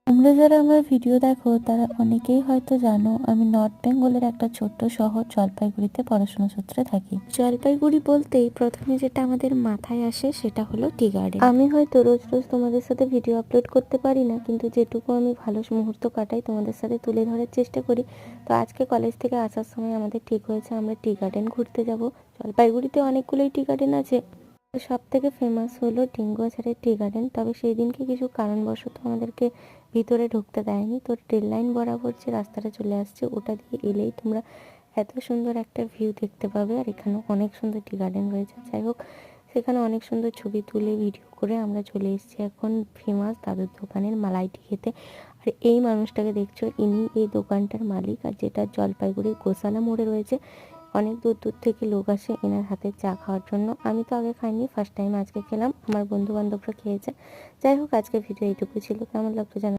তোমরা যারা আমার ভিডিও দেখো তারা অনেকেই হয়তো জানো আমি নর্থ বেঙ্গলের একটা ছোট্ট শহর জলপাইগুড়িতে পড়াশোনা সূত্রে থাকি। জলপাইগুড়ি বলতেই প্রথমে যেটা আমাদের মাথায় আসে সেটা হলো টি গার্ডেন। আমি হয়তো রোজ রোজ তোমাদের সাথে ভিডিও আপলোড করতে পারি না, কিন্তু যেটুকু আমি ভালো মুহূর্ত কাটাই তোমাদের সাথে তুলে ধরার চেষ্টা করি। তো আজকে কলেজ থেকে আসার সময় আমাদের ঠিক হয়েছে আমরা টি গার্ডেন ঘুরতে যাব। জলপাইগুড়িতে অনেকগুলোই টি গার্ডেন আছে, সব থেকে ফেমাস হলো ডিঙ্গুয়াঝাড়ের টি গার্ডেন। তবে সেই দিনকে কিছু কারণবশত আমাদেরকে ভিতরে ঢুকতে দেয়নি। তো রেল লাইন বরাবর যে রাস্তাটা চলে আসছে ওটা দিয়ে এলেই তোমরা এত সুন্দর একটা ভিউ দেখতে পাবে। আর এখানে অনেক সুন্দর টি গার্ডেন রয়েছে। যাই হোক, সেখানে অনেক সুন্দর ছবি তুলে ভিডিও করে আমরা চলে এসেছি এখন ফেমাস দাদুর দোকানের মালাইটি খেতে। আর এই মানুষটাকে দেখছো, ইনি এই দোকানটার মালিক, আর যেটা জলপাইগুড়ির গোশালা মোড়ে রয়েছে। অনেক দূর দূর থেকে লোক আসে এনার হাতের চা খাওয়ার জন্য। আমি তো আগে খাইনি, ফার্স্ট টাইম আজকে খেলাম, আমার বন্ধু বান্ধবরা খেয়েছে। যাই হোক, আজকে ভিডিও এইটুকু ছিল। কেমন লাগলো জানা।